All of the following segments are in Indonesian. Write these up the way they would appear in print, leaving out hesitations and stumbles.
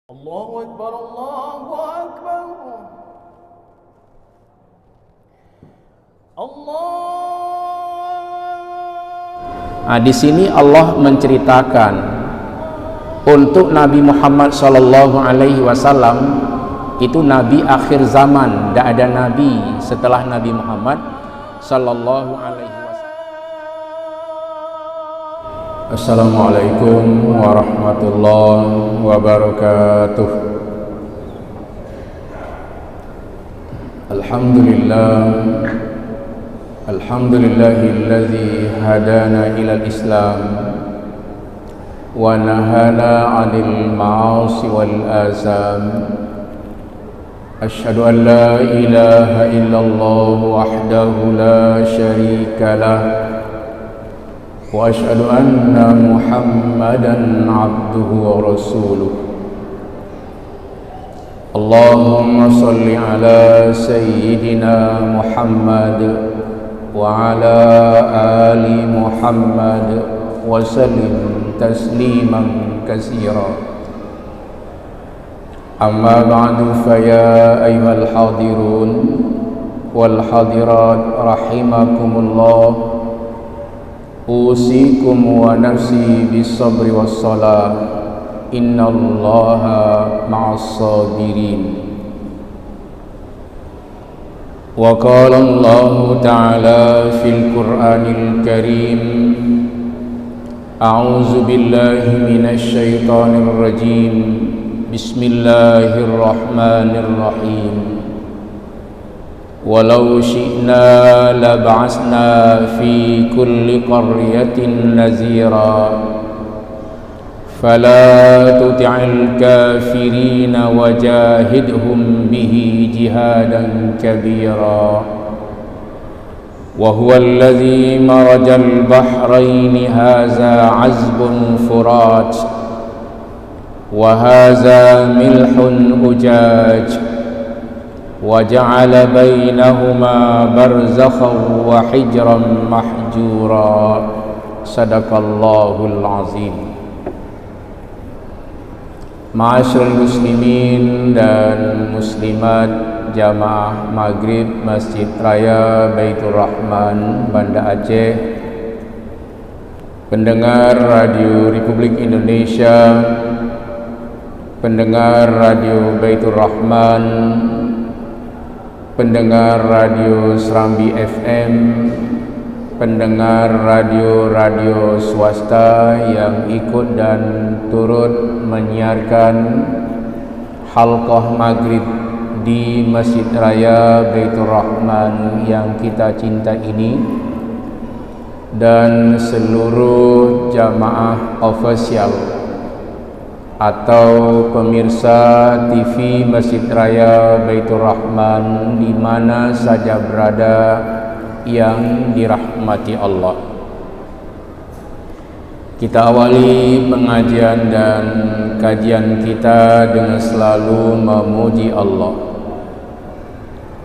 Allahu Akbar, Allahu Akbar. Allah. Di sini Allah menceritakan untuk Nabi Muhammad sallallahu alaihi wasallam itu nabi akhir zaman, tidak ada nabi setelah Nabi Muhammad sallallahu alaihi wasallam. Assalamualaikum warahmatullahi wabarakatuh. Alhamdulillahilladzi hadana ilal Islam wa nahana 'anil ma'asi wal azam. Asyhadu an la ilaha illallah wahdahu la syarika lah wa asyhadu anna Muhammadan 'abduhu wa rasuluh. Allahumma salli ala sayyidina Muhammad wa ala ali Muhammad wa sallim tasliman katsira. Amma ba'du, fa ya ayyuhal hadirun wal hadirat rahimakumullah. Usikum wa nafsi bis sabri was salah. Innallaha ma'as sabirin. Wa qala Allahu ta'ala fil Qur'anil Karim, a'udzu billahi minasy syaithanir rajim. Bismillahirrahmanirrahim. Walau syi'na lab'asna fi kulli qaryatin nazira fala tuti'il kafirina wajahidhum bihi jihadan kabira. Wa huwa alladhi marajal bahrayni hadza 'azbun furat wa hadza milhun ujaj wa ja'ala bainahuma barzakhan wa hijran mahjura. Sadaqallahul azim. Ma'asyiral muslimin dan muslimat jamaah maghrib Masjid Raya Baitur Rahman Banda Aceh, pendengar Radio Republik Indonesia, pendengar Radio Baitur Rahman, pendengar Radio Serambi FM, pendengar radio-radio swasta yang ikut dan turut menyiarkan halqah maghrib di Masjid Raya Baitur Rahman yang kita cinta ini, dan seluruh jamaah ofisial atau pemirsa TV Masjid Raya Baitur Rahman di mana saja berada yang dirahmati Allah. Kita awali pengajian dan kajian kita dengan selalu memuji Allah.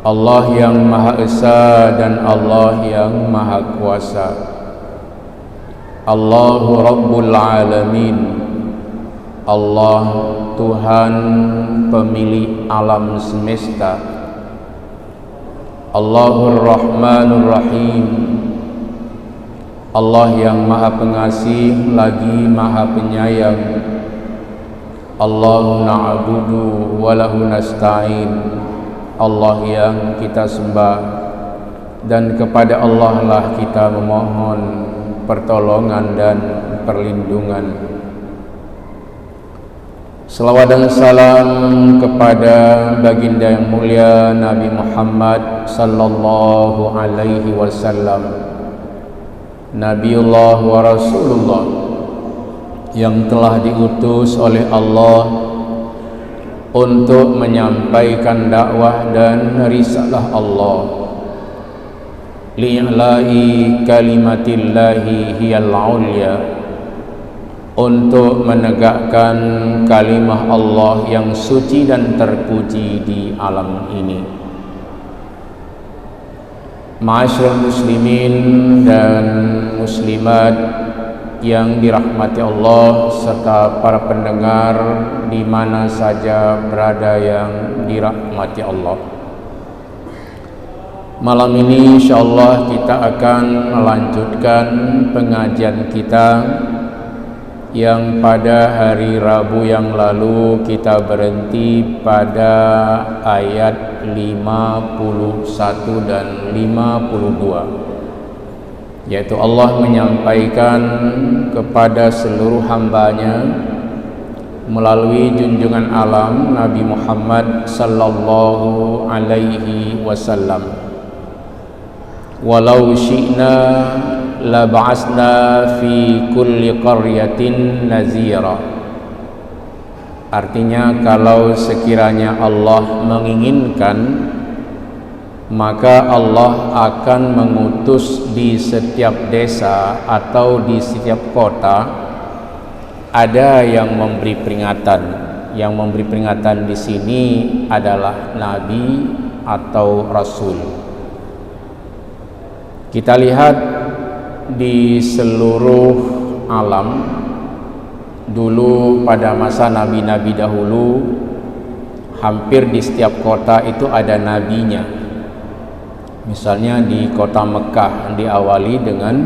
Allah yang Maha Esa dan Allah yang Maha Kuasa. Allahu Rabbul Alamin. Allah Tuhan pemilik alam semesta. Allahur Rahmanur Rahim. Allah yang Maha Pengasih lagi Maha Penyayang. Allahu na'budu wa lahu nasta'in. Allah yang kita sembah dan kepada Allah lah kita memohon pertolongan dan perlindungan. Salawat dan salam kepada baginda yang mulia Nabi Muhammad sallallahu alaihi wasallam, Nabiullah wa Rasulullah, yang telah diutus oleh Allah untuk menyampaikan dakwah dan risalah Allah, li'la'i kalimatillahi hiyal ulya, untuk menegakkan kalimah Allah yang suci dan terpuji di alam ini. Ma'asyiral muslimin dan muslimat yang dirahmati Allah serta para pendengar di mana saja berada yang dirahmati Allah. Malam ini insyaallah kita akan melanjutkan pengajian kita yang pada hari Rabu yang lalu kita berhenti pada ayat 51 dan 52, yaitu Allah menyampaikan kepada seluruh hambanya melalui junjungan alam Nabi Muhammad sallallahu alaihi wasallam, walau syi'na la ba'asna fi kulli qaryatin nazira. Artinya, kalau sekiranya Allah menginginkan, maka Allah akan mengutus di setiap desa atau di setiap kota ada yang memberi peringatan. Yang memberi peringatan di sini adalah nabi atau rasul. Kita lihat di seluruh alam, dulu pada masa nabi-nabi dahulu, hampir di setiap kota itu ada nabinya. Misalnya di kota Mekah diawali dengan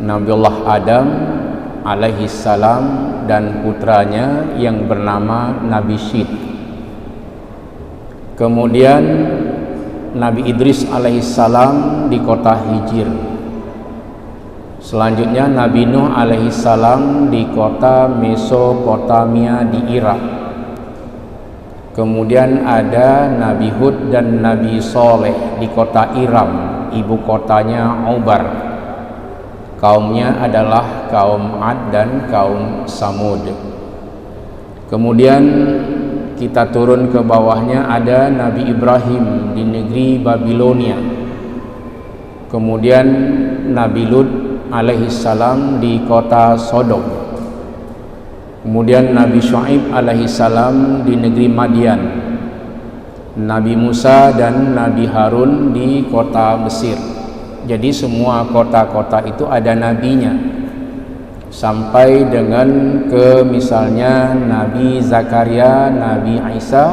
Nabiullah Adam alaihi salam dan putranya yang bernama Nabi Syith. Kemudian Nabi Idris alaihi salam di kota Hijr. Selanjutnya Nabi Nuh alaihi salam di kota Mesopotamia di Irak. Kemudian ada Nabi Hud dan Nabi Soleh di kota Iram, ibu kotanya Ubar. Kaumnya adalah kaum Ad dan kaum Samud. Kemudian kita turun ke bawahnya, ada Nabi Ibrahim di negeri Babilonia. Kemudian Nabi Lut alaihi salam di kota Sodom. Kemudian Nabi Syuaib alaihi salam di negeri Madian. Nabi Musa dan Nabi Harun di kota Mesir. Jadi semua kota-kota itu ada nabinya. Sampai dengan ke misalnya Nabi Zakaria, Nabi Isa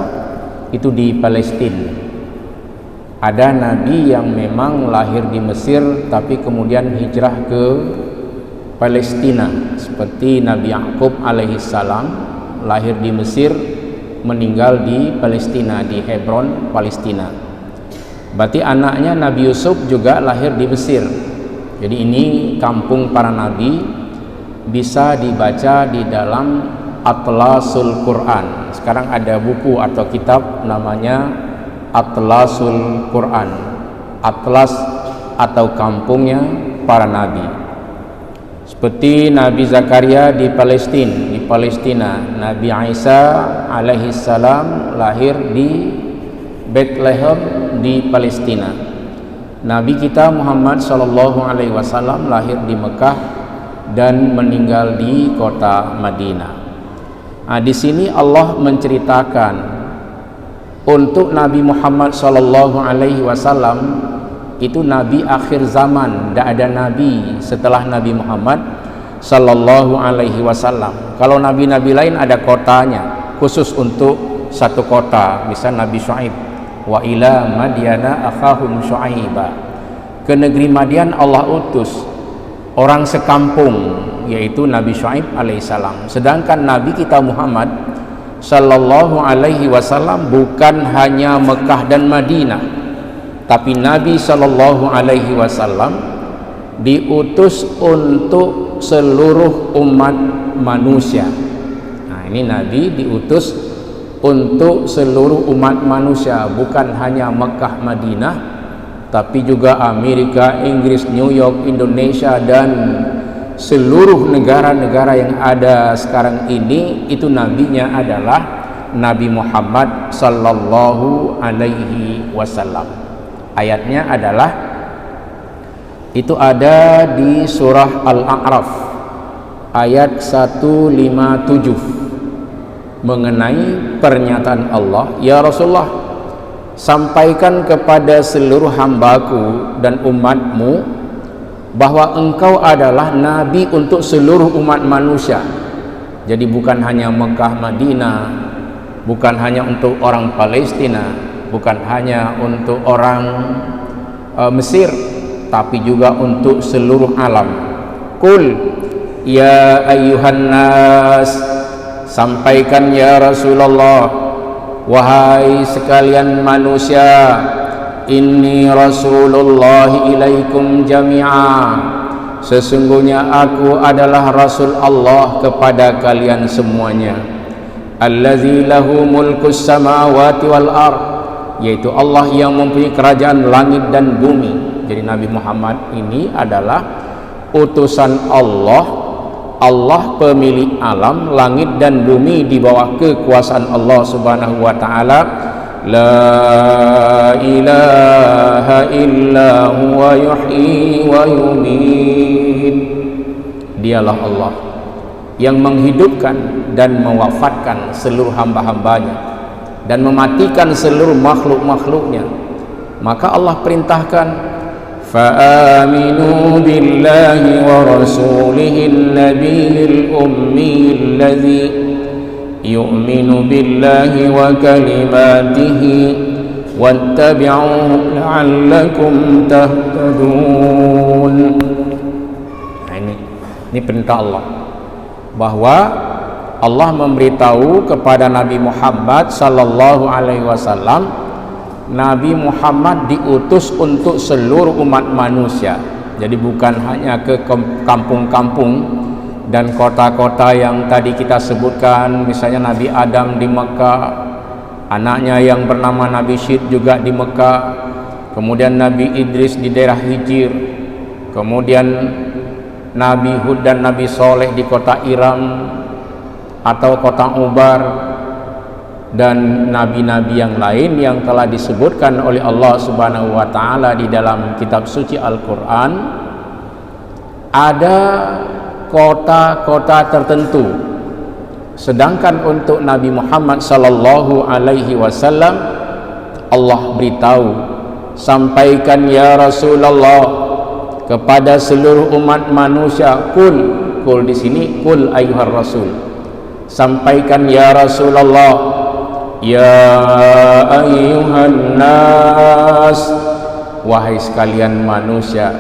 itu di Palestina. Ada nabi yang memang lahir di Mesir tapi kemudian hijrah ke Palestina, seperti Nabi Yakub alaihi salam lahir di Mesir, meninggal di Palestina, di Hebron, Palestina. Berarti anaknya Nabi Yusuf juga lahir di Mesir. Jadi ini kampung para nabi, bisa dibaca di dalam Atlasul Quran. Sekarang ada buku atau kitab namanya Atlasul Quran, atlas atau kampungnya para nabi. Seperti Nabi Zakaria di Palestina, Nabi Isa alaihi salam lahir di Bethlehem di Palestina. Nabi kita Muhammad sallallahu alaihi wasallam lahir di Mekah dan meninggal di kota Madinah. Nah, di sini Allah menceritakan untuk Nabi Muhammad sallallahu alaihi wasallam itu nabi akhir zaman, tidak ada nabi setelah Nabi Muhammad sallallahu alaihi wasallam. Kalau nabi-nabi lain ada kotanya khusus untuk satu kota, misal Nabi Syuaib, wa ila madyana akhahum syuaiba. Ke negeri Madian Allah utus orang sekampung, yaitu Nabi Syuaib alaihissalam. Sedangkan Nabi kita Muhammad sallallahu alaihi wasallam bukan hanya Mekah dan Madinah, tapi Nabi sallallahu alaihi wasallam diutus untuk seluruh umat manusia. Nah, ini Nabi diutus untuk seluruh umat manusia, bukan hanya Mekah Madinah, tapi juga Amerika, Inggris, New York, Indonesia, dan seluruh negara-negara yang ada sekarang ini. Itu nabinya adalah Nabi Muhammad sallallahu alaihi wasallam. Ayatnya adalah itu ada di surah Al-A'raf ayat 157 mengenai pernyataan Allah, ya Rasulullah, sampaikan kepada seluruh hambaku dan umatmu bahwa engkau adalah nabi untuk seluruh umat manusia. Jadi bukan hanya Mekah Madinah, bukan hanya untuk orang Palestina, bukan hanya untuk orang Mesir, tapi juga untuk seluruh alam. Qul ya ayyuhan nas, sampaikan ya Rasulullah, wahai sekalian manusia, inni Rasulullah ilaikum jami'a, sesungguhnya aku adalah Rasul Allah kepada kalian semuanya. Allazi lahu mulkus samawati wal ard, yaitu Allah yang mempunyai kerajaan langit dan bumi. Jadi Nabi Muhammad ini adalah utusan Allah. Allah pemilik alam, langit dan bumi di bawah kekuasaan Allah Subhanahu wa taala. La ilaha illa huwa yuhyi wa yumiit. Dialah Allah yang menghidupkan dan mewafatkan seluruh hamba-hambanya dan mematikan seluruh makhluk-makhluknya. Maka Allah perintahkan, fa'aminu billahi wa rasulihil nabiyil ummiyil ladzi yu'minu billahi wa kalimatihi wattabi'uhu la'allakum tahtadun. Nah, ini perintah Allah, bahwa Allah memberitahu kepada Nabi Muhammad sallallahu alaihi wasallam, Nabi Muhammad diutus untuk seluruh umat manusia. Jadi bukan hanya ke kampung-kampung dan kota-kota yang tadi kita sebutkan, misalnya Nabi Adam di Mekah, anaknya yang bernama Nabi Syed juga di Mekah, kemudian Nabi Idris di daerah Hijir, kemudian Nabi Hud dan Nabi Soleh di kota Iram atau kota Ubar, dan nabi-nabi yang lain yang telah disebutkan oleh Allah Subhanahu wa taala di dalam kitab suci Al-Qur'an. Ada kota-kota tertentu, sedangkan untuk Nabi Muhammad sallallahu alaihi wasallam Allah beritahu, sampaikan ya Rasulullah kepada seluruh umat manusia. Kul di sini kul ayyuhar rasul, sampaikan ya Rasulullah, ya ayyuhan nas, wahai sekalian manusia,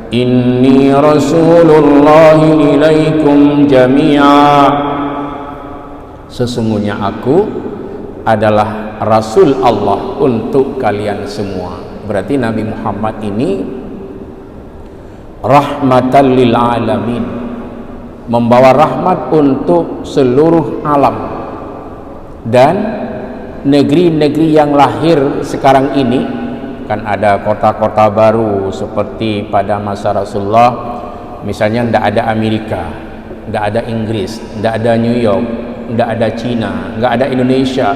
inni rasulullahi ilaikum jami'a, sesungguhnya aku adalah Rasul Allah untuk kalian semua. Berarti Nabi Muhammad ini rahmatan lil alamin, membawa rahmat untuk seluruh alam. Dan negeri-negeri yang lahir sekarang ini, kan ada kota-kota baru seperti pada masa Rasulullah, misalnya tidak ada Amerika, tidak ada Inggris, tidak ada New York, tidak ada Cina, tidak ada Indonesia.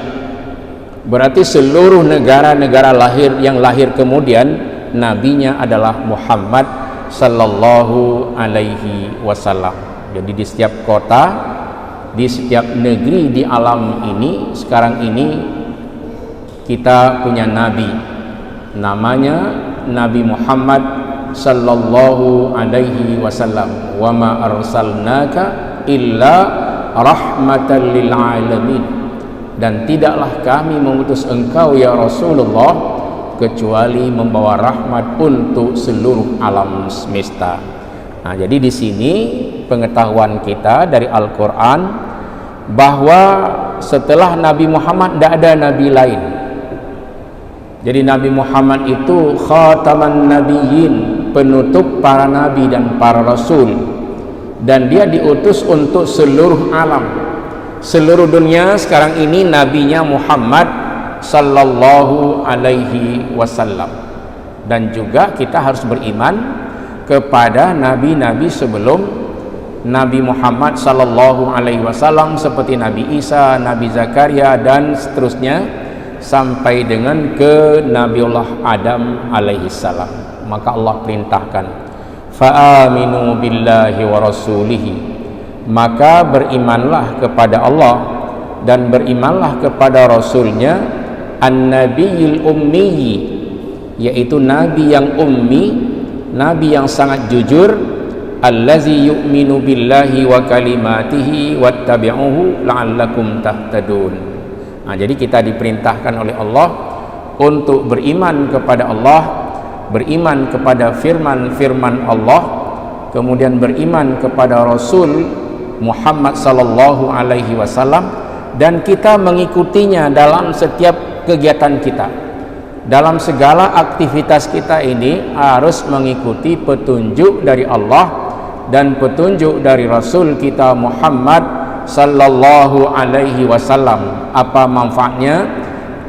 Berarti seluruh negara-negara lahir yang lahir kemudian nabinya adalah Muhammad sallallahu alaihi wasallam. Jadi di setiap kota, di setiap negeri di alam ini sekarang ini kita punya nabi, namanya Nabi Muhammad sallallahu alaihi wasallam. Wa ma arsalnaka illa rahmatan lil alamin, dan tidaklah kami mengutus engkau ya Rasulullah kecuali membawa rahmat untuk seluruh alam semesta. Nah, jadi di sini pengetahuan kita dari Al-Quran bahwa setelah Nabi Muhammad tidak ada nabi lain. Jadi Nabi Muhammad itu khataman nabiyyin, penutup para nabi dan para rasul, dan dia diutus untuk seluruh alam, seluruh dunia. Sekarang ini nabinya Muhammad sallallahu alaihi wasallam. Dan juga kita harus beriman kepada nabi-nabi sebelum Nabi Muhammad sallallahu alaihi wasallam, seperti Nabi Isa, Nabi Zakaria, dan seterusnya sampai dengan ke Nabiullah Adam alaihi salam. Maka Allah perintahkan, fa'aminu billahi wa rasulihi, maka berimanlah kepada Allah dan berimanlah kepada Rasulnya, an-nabiyil ummi, yaitu nabi yang ummi, nabi yang sangat jujur, allazi yu'minu billahi wa kalimatihi wattabi'uhu la'allakum tahtadun. Nah, jadi kita diperintahkan oleh Allah untuk beriman kepada Allah, beriman kepada firman-firman Allah, kemudian beriman kepada Rasul Muhammad sallallahu alaihi wasallam, dan kita mengikutinya dalam setiap kegiatan kita. Dalam segala aktivitas kita ini harus mengikuti petunjuk dari Allah dan petunjuk dari Rasul kita Muhammad sallallahu alaihi wasallam. Apa manfaatnya?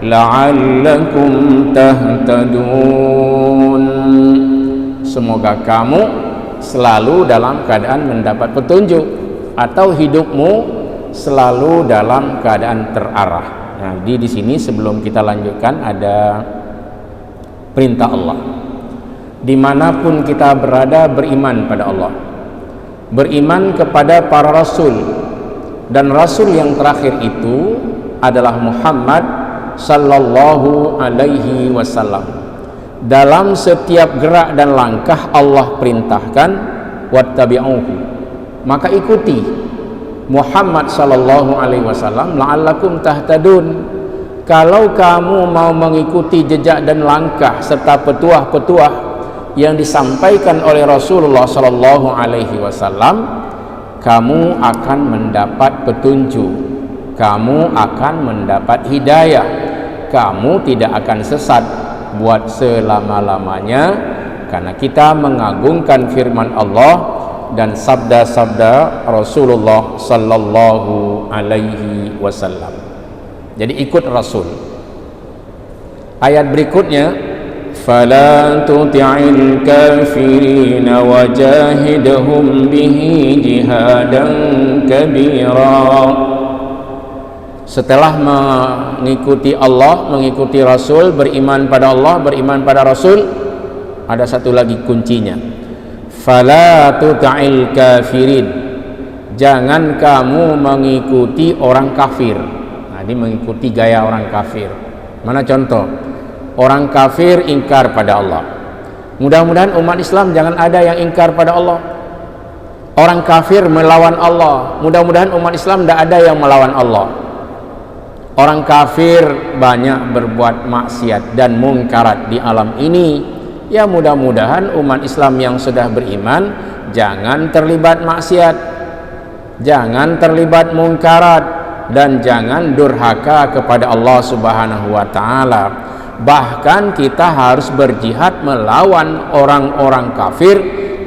La'allakum tahtadun. Semoga kamu selalu dalam keadaan mendapat petunjuk, atau hidupmu selalu dalam keadaan terarah. Nah, di sini sebelum kita lanjutkan ada perintah Allah. Dimanapun kita berada, beriman pada Allah, beriman kepada para rasul, dan rasul yang terakhir itu adalah Muhammad sallallahu alaihi wasallam. Dalam setiap gerak dan langkah Allah perintahkan wattabi'uhu, maka ikuti Muhammad sallallahu alaihi wasallam la'allakum tahtadun. Kalau kamu mau mengikuti jejak dan langkah serta petuah-petuah yang disampaikan oleh Rasulullah sallallahu alaihi wasallam, kamu akan mendapat petunjuk, kamu akan mendapat hidayah, kamu tidak akan sesat buat selama-lamanya, karena kita mengagungkan firman Allah dan sabda-sabda Rasulullah sallallahu alaihi wasallam. Jadi ikut Rasul. Ayat berikutnya, fala tuti'il kafirin wajahidhum bihi jihadan kabira. Setelah mengikuti Allah, mengikuti Rasul, beriman pada Allah, beriman pada Rasul, ada satu lagi kuncinya. Fala tuti'il kafirin. Jangan kamu mengikuti orang kafir. Ini mengikuti gaya orang kafir. Mana contoh? Orang kafir ingkar pada Allah. Mudah-mudahan umat Islam jangan ada yang ingkar pada Allah. Orang kafir melawan Allah. Mudah-mudahan umat Islam tidak ada yang melawan Allah. Orang kafir banyak berbuat maksiat dan mungkarat di alam ini. Ya, mudah-mudahan umat Islam yang sudah beriman jangan terlibat maksiat, jangan terlibat mungkarat, dan jangan durhaka kepada Allah Subhanahu wa taala. Bahkan kita harus berjihad melawan orang-orang kafir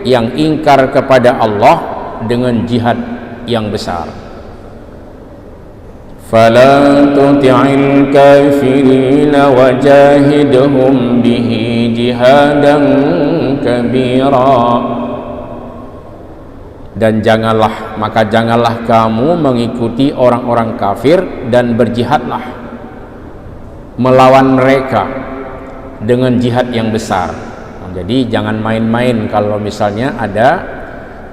yang ingkar kepada Allah dengan jihad yang besar. Fala tuti'il kafirin wajahidhum bihi jihadan kabira. Dan janganlah kamu mengikuti orang-orang kafir dan berjihadlah melawan mereka dengan jihad yang besar. Jadi jangan main-main kalau misalnya ada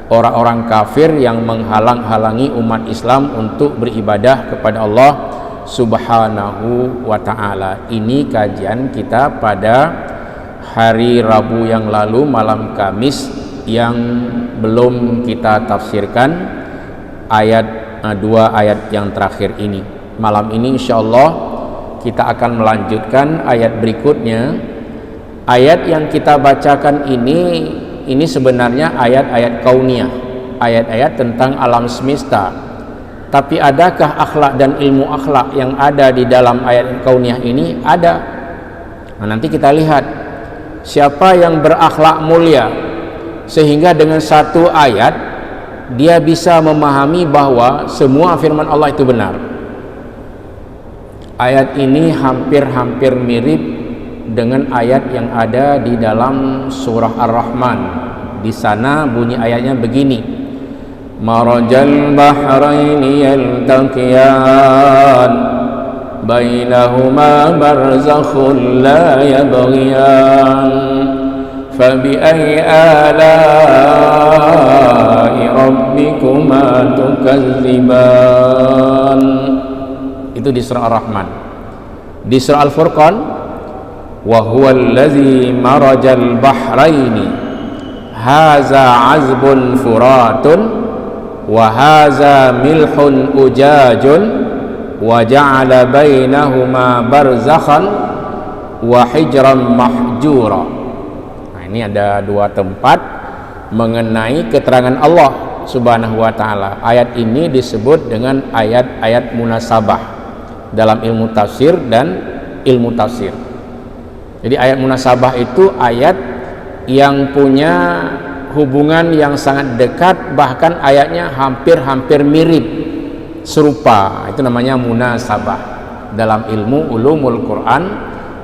orang-orang kafir yang menghalang-halangi umat Islam untuk beribadah kepada Allah Subhanahu wa ta'ala. Ini kajian kita pada hari Rabu yang lalu, malam Kamis, yang belum kita tafsirkan dua ayat yang terakhir ini. Malam ini insyaallah kita akan melanjutkan ayat berikutnya. Ayat yang kita bacakan ini sebenarnya ayat-ayat kauniyah, ayat-ayat tentang alam semesta. Tapi adakah akhlak dan ilmu akhlak yang ada di dalam ayat kauniyah ini? Ada. Nah, nanti kita lihat siapa yang berakhlak mulia sehingga dengan satu ayat dia bisa memahami bahwa semua firman Allah itu benar. Ayat ini hampir-hampir mirip dengan ayat yang ada di dalam surah Ar-Rahman. Di sana bunyi ayatnya begini: marajal bahraini yaltaqiyan bainahuma barzakhun la yabghiyan fabi'ayyi ala'i rabbikuma tukadziban. Itu di surah Ar-Rahman. Di surah Al-Furqan, wa huwal ladzi marajal bahraini haza azbun furatun wa haza milhun ujajun wa ja'ala bainahuma barzakhan wa hijran mahjura. Nah, ini ada dua tempat mengenai keterangan Allah Subhanahu wa taala. Ayat ini disebut dengan ayat-ayat munasabah dalam ilmu tafsir dan ilmu tafsir. Jadi ayat munasabah itu ayat yang punya hubungan yang sangat dekat, bahkan ayatnya hampir-hampir mirip, serupa. Itu namanya munasabah dalam ilmu ulumul Quran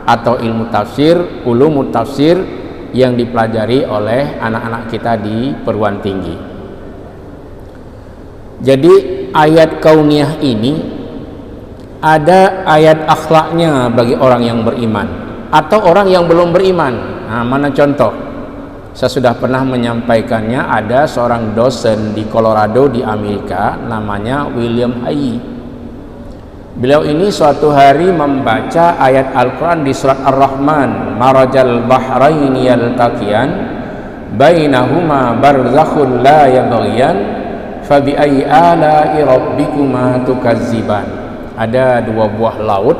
atau ilmu tafsir, ulumul tafsir yang dipelajari oleh anak-anak kita di perguruan tinggi. Jadi ayat kauniyah ini ada ayat akhlaknya bagi orang yang beriman atau orang yang belum beriman. Nah, mana contoh? Saya sudah pernah menyampaikannya. Ada seorang dosen di Colorado di Amerika, namanya William Hai. Beliau ini suatu hari membaca ayat Al-Quran di surat Ar-Rahman, marajal bahraini yaltaqiyan bainahuma barzakhun la yabghiyan fabi ayyi ala'i rabbikuma tukazziban. Ada dua buah laut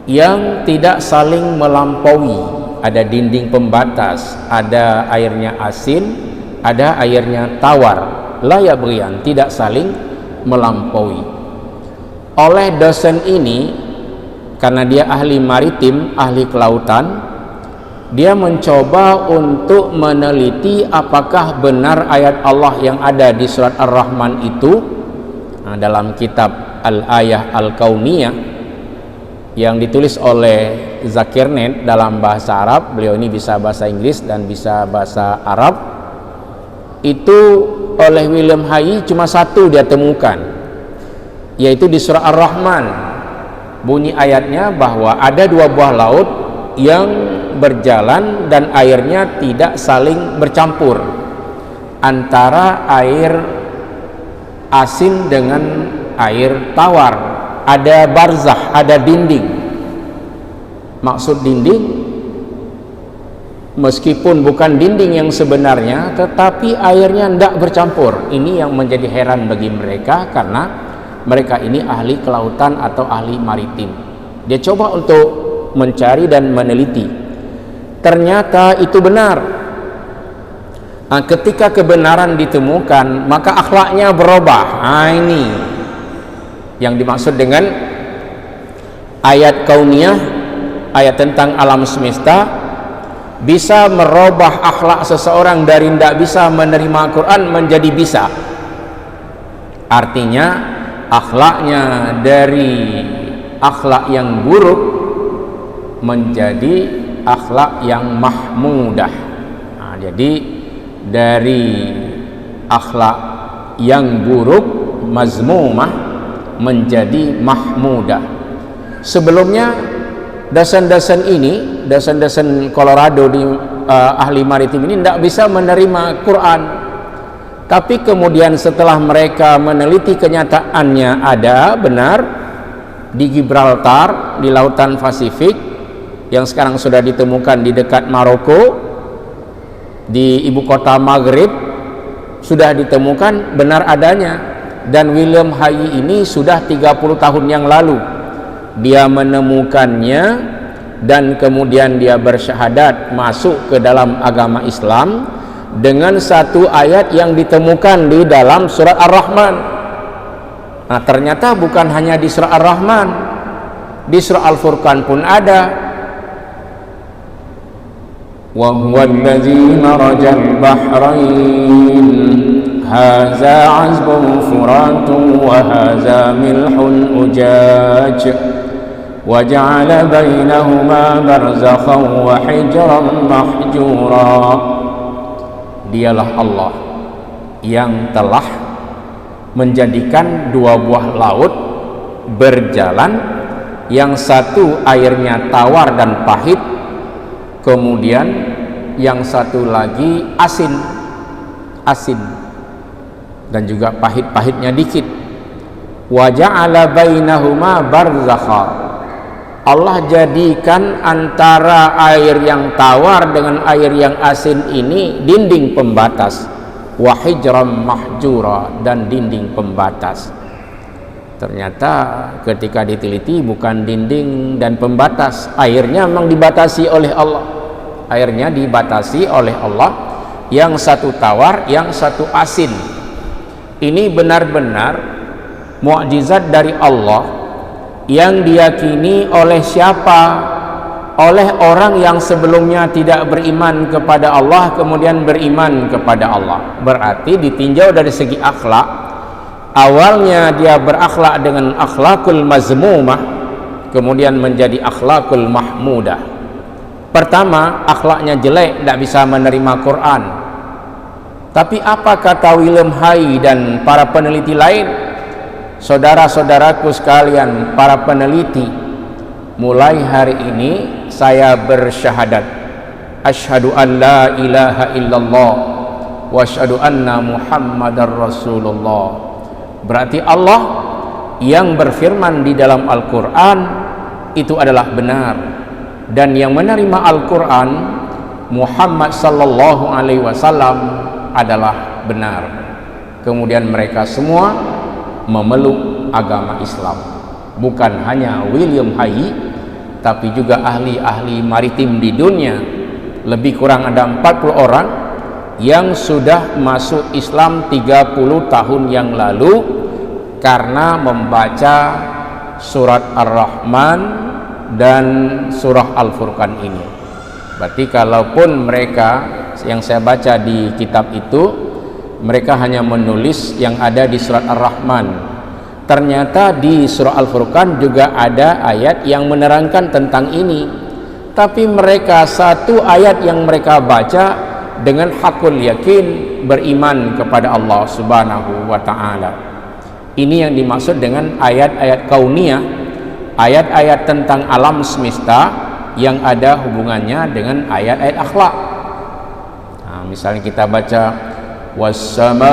yang tidak saling melampaui, ada dinding pembatas, ada airnya asin, ada airnya tawar, la yabghiyan, tidak saling melampaui. Oleh dosen ini, karena dia ahli maritim, ahli kelautan, dia mencoba untuk meneliti apakah benar ayat Allah yang ada di surat Ar-Rahman itu. Nah, dalam kitab Al-Ayah Al-Kauniyah yang ditulis oleh Zakir Naik dalam bahasa Arab, beliau ini bisa bahasa Inggris dan bisa bahasa Arab, itu oleh William Hai cuma satu dia temukan, yaitu di surah Ar-Rahman. Bunyi ayatnya bahwa ada dua buah laut yang berjalan dan airnya tidak saling bercampur, antara air asin dengan air tawar. Ada barzakh, ada dinding. Maksud dinding, meskipun bukan dinding yang sebenarnya, tetapi airnya tidak bercampur. Ini yang menjadi heran bagi mereka, karena mereka ini ahli kelautan atau ahli maritim. Dia coba untuk mencari dan meneliti. Ternyata itu benar. Nah, ketika kebenaran ditemukan, maka akhlaknya berubah. Nah, ini yang dimaksud dengan ayat kauniyah, ayat tentang alam semesta, bisa merubah akhlak seseorang dari tidak bisa menerima Quran menjadi bisa. Artinya akhlaknya dari akhlak yang buruk menjadi akhlak yang mahmudah. Nah, jadi dari akhlak yang buruk, mazmumah, menjadi mahmudah. Sebelumnya dosen-dosen ini, dosen-dosen Colorado di ahli maritim ini tidak bisa menerima Quran. Tapi kemudian setelah mereka meneliti kenyataannya ada benar di Gibraltar, di lautan Pasifik, yang sekarang sudah ditemukan di dekat Maroko, di ibu kota Maghrib sudah ditemukan benar adanya. Dan William Hai ini sudah 30 tahun yang lalu dia menemukannya, dan kemudian dia bersyahadat masuk ke dalam agama Islam dengan satu ayat yang ditemukan di dalam surat Ar-Rahman. Nah, ternyata bukan hanya di surat Ar-Rahman, di surah Al-Furqan pun ada. Wa huwallazi marajal bahrain haza azbun furatun wa haza milhun ujaj wa ja'ala bainahuma barzakhan wa hijran mahjura. Dialah Allah yang telah menjadikan dua buah laut berjalan, yang satu airnya tawar dan pahit, kemudian yang satu lagi asin dan juga pahit-pahitnya dikit. Wa ja'ala bainahuma barzakha, Allah jadikan antara air yang tawar dengan air yang asin ini dinding pembatas, wa hijram mahjura, dan dinding pembatas. Ternyata ketika diteliti bukan dinding dan pembatas, airnya memang dibatasi oleh Allah. Airnya dibatasi oleh Allah, yang satu tawar, yang satu asin. Ini benar-benar mukjizat dari Allah yang diyakini oleh siapa? Oleh orang yang sebelumnya tidak beriman kepada Allah kemudian beriman kepada Allah. Berarti ditinjau dari segi akhlak, awalnya dia berakhlak dengan akhlakul mazmumah, kemudian menjadi akhlakul mahmudah. Pertama, akhlaknya jelek, tidak bisa menerima Quran. Tapi apa kata William Hay dan para peneliti lain? Saudara-saudaraku sekalian, para peneliti, mulai hari ini saya bersyahadat, asyhadu an la ilaha illallah wa asyhadu anna muhammadar rasulullah. Berarti Allah yang berfirman di dalam Al-Quran itu adalah benar, dan yang menerima Al-Quran Muhammad sallallahu alaihi wasallam adalah benar. Kemudian mereka semua memeluk agama Islam. Bukan hanya William Hay, tapi juga ahli-ahli maritim di dunia. Lebih kurang ada 40 orang yang sudah masuk Islam 30 tahun yang lalu karena membaca surat Ar-Rahman dan surah Al-Furqan ini. Berarti kalaupun mereka yang saya baca di kitab itu, mereka hanya menulis yang ada di surat Ar-Rahman. Ternyata di surah Al-Furqan juga ada ayat yang menerangkan tentang ini. Tapi mereka satu ayat yang mereka baca dengan hakul yakin beriman kepada Allah Subhanahu wa taala. Ini yang dimaksud dengan ayat-ayat kauniyah, ayat-ayat tentang alam semesta yang ada hubungannya dengan ayat-ayat akhlak. Nah, misalnya kita baca was-samaa'i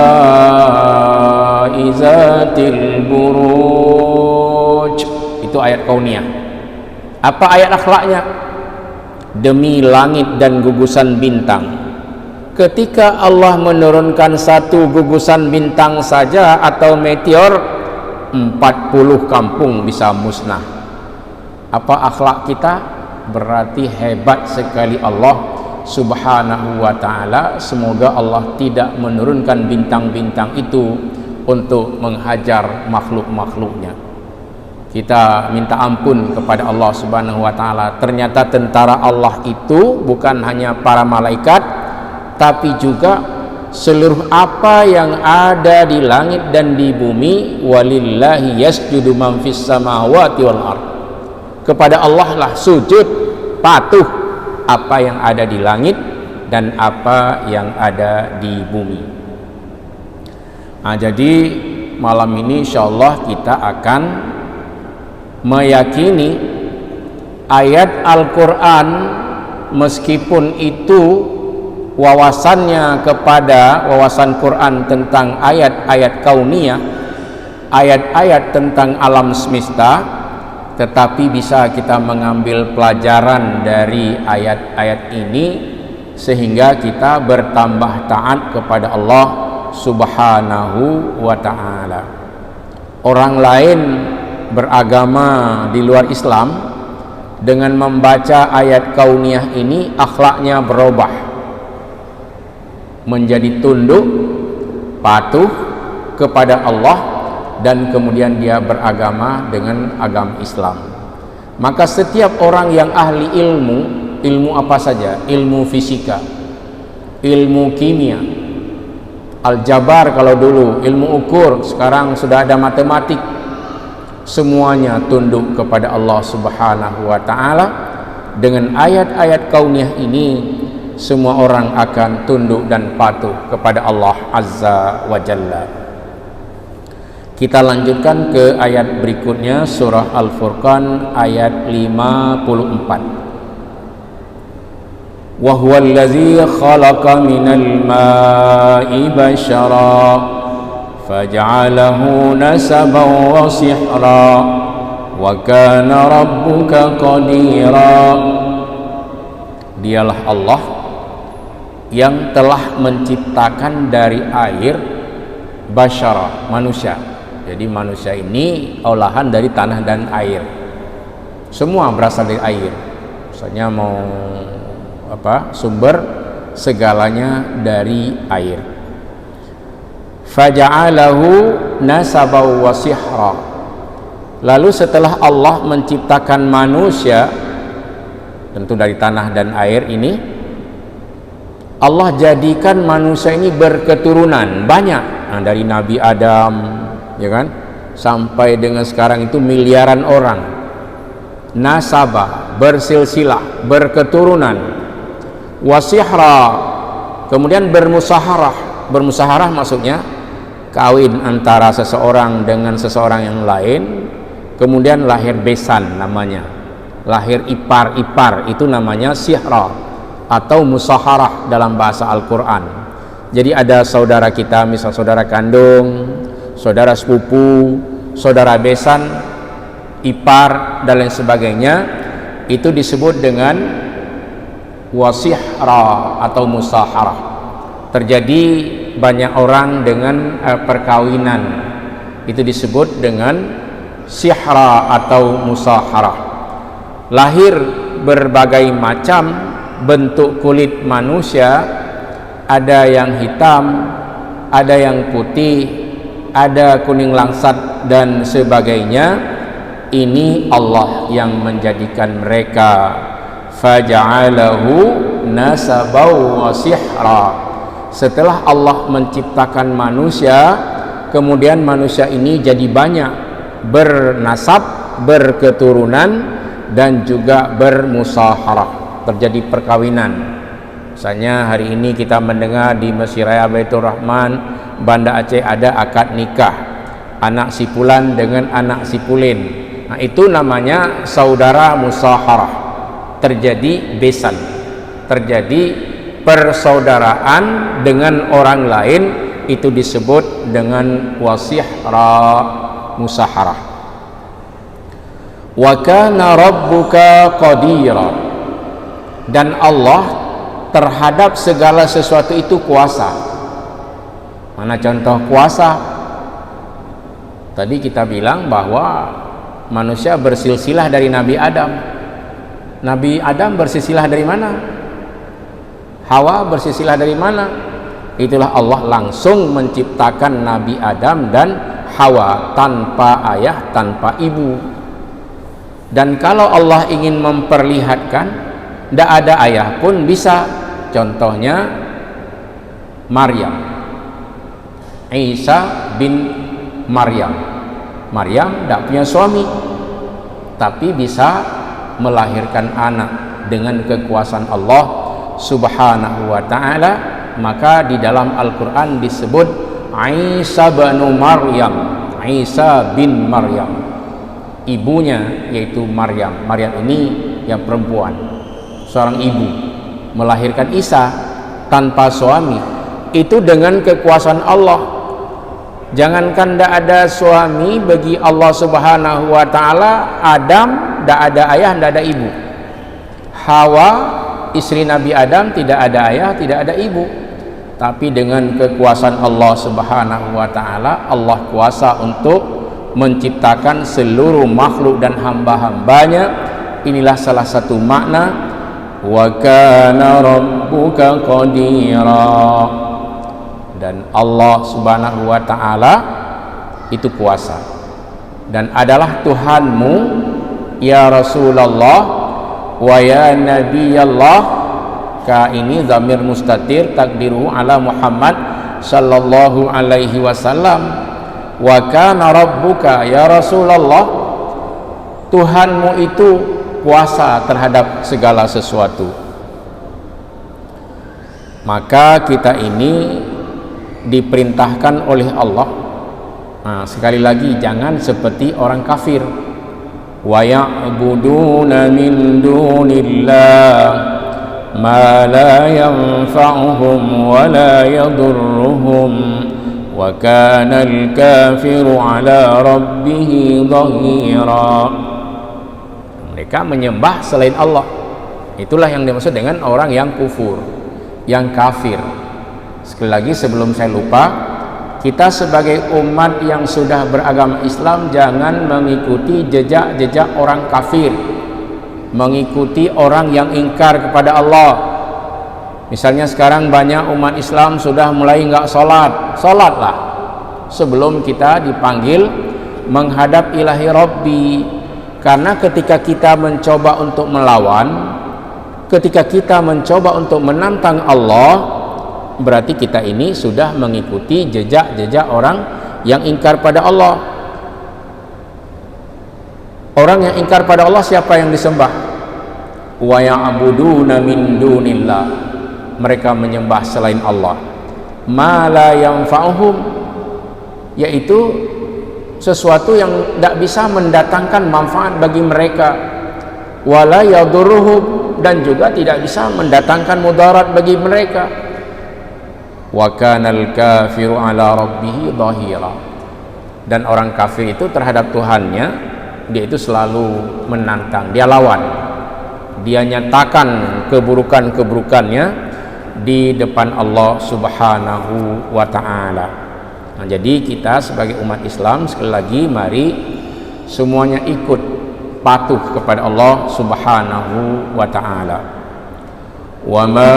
zatil buruj, itu ayat kauniyah. Apa ayat akhlaknya? Demi langit dan gugusan bintang. Ketika Allah menurunkan satu gugusan bintang saja atau meteor, 40 kampung bisa musnah. Apa akhlak kita? Berarti hebat sekali Allah Subhanahu wa ta'ala. Semoga Allah tidak menurunkan bintang-bintang itu untuk menghajar makhluk-makhluknya. Kita minta ampun kepada Allah Subhanahu wa ta'ala. Ternyata tentara Allah itu bukan hanya para malaikat, tapi juga seluruh apa yang ada di langit dan di bumi. Walillahi yasjudu man fis samawati wal ardh. Kepada Allah lah sujud, patuh apa yang ada di langit dan apa yang ada di bumi. Nah, jadi malam ini insyaallah kita akan meyakini ayat Al-Quran, meskipun itu wawasannya kepada wawasan Quran tentang ayat-ayat kauniyah, ayat-ayat tentang alam semesta, tetapi bisa kita mengambil pelajaran dari ayat-ayat ini sehingga kita bertambah taat kepada Allah Subhanahu wa ta'ala. Orang lain beragama di luar Islam dengan membaca ayat kauniyah ini akhlaknya berubah menjadi tunduk, patuh kepada Allah, dan kemudian dia beragama dengan agama Islam. Maka setiap orang yang ahli ilmu apa saja, ilmu fisika, ilmu kimia, aljabar kalau dulu, ilmu ukur, sekarang sudah ada matematik, semuanya tunduk kepada Allah Subhanahu wa ta'ala. Dengan ayat-ayat kauniyah ini semua orang akan tunduk dan patuh kepada Allah Azza wa Jalla. Kita lanjutkan ke ayat berikutnya, surah Al-Furqan ayat 54. Wa huwal ladzi khalaqa minal ma'i bashara faj'alahu nasaban wa sihra wa kana rabbuka qadira. Dialah Allah yang telah menciptakan dari air basyara, manusia. Jadi manusia ini olahan dari tanah dan air. Semua berasal dari air. Misalnya mau sumber segalanya dari air. Faja'alahu nasabaw wa sihra. Lalu setelah Allah menciptakan manusia, tentu dari tanah dan air ini, Allah jadikan manusia ini berketurunan banyak. Nah, dari Nabi Adam, ya kan, sampai dengan sekarang itu miliaran orang. Nasabah, bersilsilah, berketurunan. Wasihra, kemudian bermusaharah. Bermusaharah maksudnya kawin antara seseorang dengan seseorang yang lain, kemudian lahir besan namanya, lahir ipar-ipar, itu namanya sihra atau musaharah dalam bahasa Al-Quran. Jadi ada saudara kita, misal saudara kandung, saudara sepupu, saudara besan, ipar dan lain sebagainya, itu disebut dengan wasihra atau musaharah. Terjadi banyak orang dengan perkawinan, itu disebut dengan sihra atau musaharah. Lahir berbagai macam bentuk kulit manusia, ada yang hitam, ada yang putih, ada kuning langsat dan sebagainya. Ini Allah yang menjadikan mereka. Faja'alahu nasabaw wa sihra. Setelah Allah menciptakan manusia, kemudian manusia ini jadi banyak bernasab, berketurunan, dan juga bermusaharah, terjadi perkawinan. Misalnya hari ini kita mendengar di Masjid Raya Baitur Rahman, Banda Aceh, ada akad nikah anak si Fulan dengan anak si Pulin. Nah, itu namanya saudara musaharah, terjadi besan, terjadi persaudaraan dengan orang lain, itu disebut dengan wasihra, musaharah. Wa kana rabbuka qadira. Dan Allah terhadap segala sesuatu itu kuasa. Mana contoh kuasa? Tadi kita bilang bahwa manusia bersilsilah dari Nabi Adam. Nabi Adam bersilsilah dari mana? Hawa bersilsilah dari mana? Itulah Allah langsung menciptakan Nabi Adam dan Hawa tanpa ayah, tanpa ibu. Dan kalau Allah ingin memperlihatkan tidak ada ayah pun bisa. Contohnya Maryam, Isa bin Maryam. Maryam tidak punya suami, tapi bisa melahirkan anak dengan kekuasaan Allah Subhanahu wa ta'ala. Maka di dalam Al-Quran disebut Isa bin Maryam, Isa bin Maryam. Ibunya yaitu Maryam. Maryam ini yang perempuan, seorang ibu, melahirkan Isa tanpa suami. Itu dengan kekuasaan Allah. Jangankan tidak ada suami bagi Allah Subhanahu wa ta'ala, Adam tidak ada ayah, tidak ada ibu. Hawa istri Nabi Adam tidak ada ayah, tidak ada ibu. Tapi dengan kekuasaan Allah Subhanahu wa ta'ala, Allah kuasa untuk menciptakan seluruh makhluk dan hamba-hambanya. Inilah salah satu makna wa kana rabbuka qadira. Dan Allah Subhanahu wa ta'ala itu kuasa dan adalah Tuhanmu ya Rasulullah wa ya Nabiyallah. Ka ini dhamir mustatir, takdiruhu ala Muhammad sallallahu alaihi wasallam. Wa kana rabbuka ya Rasulullah, Tuhanmu itu kuasa terhadap segala sesuatu. Maka kita ini diperintahkan oleh Allah. Nah, sekali lagi jangan seperti orang kafir. Wa ya'buduna min dunillah ma la yanfa'uhum wa la yadurruhum wa kana al-kafiru ala rabbih dhahira. Mereka menyembah selain Allah. Itulah yang dimaksud dengan orang yang kufur, yang kafir. Sekali lagi sebelum saya lupa, kita sebagai umat yang sudah beragama Islam jangan mengikuti jejak-jejak orang kafir, mengikuti orang yang ingkar kepada Allah. Misalnya sekarang banyak umat Islam sudah mulai nggak sholat. Sholatlah sebelum kita dipanggil menghadap ilahi Rabbi. Karena ketika kita mencoba untuk melawan, ketika kita mencoba untuk menantang Allah, berarti kita ini sudah mengikuti jejak-jejak orang yang ingkar pada Allah. Orang yang ingkar pada Allah siapa yang disembah? Wa ya'buduna min dunillah. Mereka menyembah selain Allah ma la yanfa'uhum, yaitu sesuatu yang tidak bisa mendatangkan manfaat bagi mereka, wala yadurruhum, dan juga tidak bisa mendatangkan mudarat bagi mereka. Wa kanal kafiru ala rabbih dhahira, dan orang kafir itu terhadap Tuhannya dia itu selalu menantang, dia lawan, dia nyatakan keburukan-keburukannya di depan Allah Subhanahu wa ta'ala. Nah, jadi kita sebagai umat Islam sekali lagi mari semuanya ikut patuh kepada Allah Subhanahu wa ta'ala. Wa ma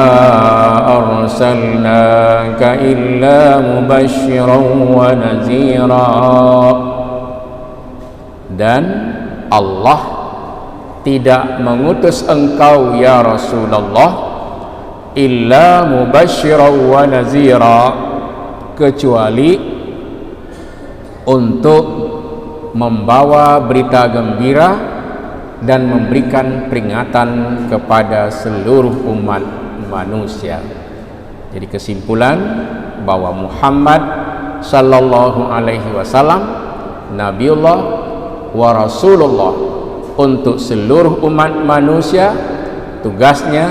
arsalnaka illa mubasysyiran wa nazira, dan Allah tidak mengutus engkau ya Rasulullah illa mubasysyiran wa nazira, kecuali untuk membawa berita gembira dan memberikan peringatan kepada seluruh umat manusia. Jadi kesimpulan bahwa Muhammad sallallahu alaihi wasallam Nabiullah wa Rasulullah untuk seluruh umat manusia. Tugasnya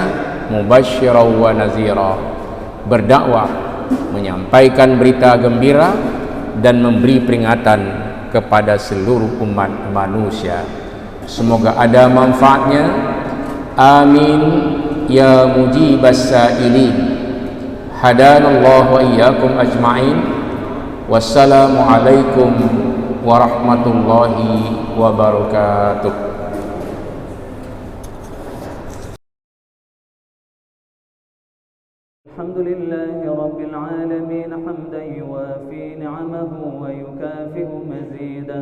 mubasysyiran wa nazira, berdakwah, menyampaikan berita gembira dan memberi peringatan kepada seluruh umat manusia. Semoga ada manfaatnya. Amin ya mujibas sa'ilin. Hadanallahu wa iyyakum ajma'in. Wassalamu alaikum warahmatullahi wabarakatuh. الحمد لله رب العالمين حمدا يوافي نعمه ويكافئ مزيدا.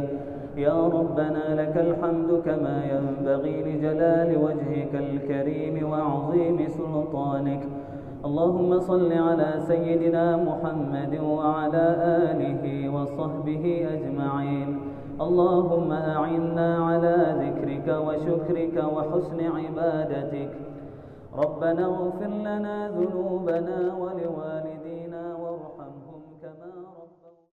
يا ربنا لك الحمد كما ينبغي لجلال وجهك الكريم وعظيم سلطانك. اللهم صل على سيدنا محمد وعلى آله وصحبه أجمعين. اللهم أعنا على ذكرك وشكرك وحسن عبادتك. ربنا اغفر لنا ذنوبنا ولوالدينا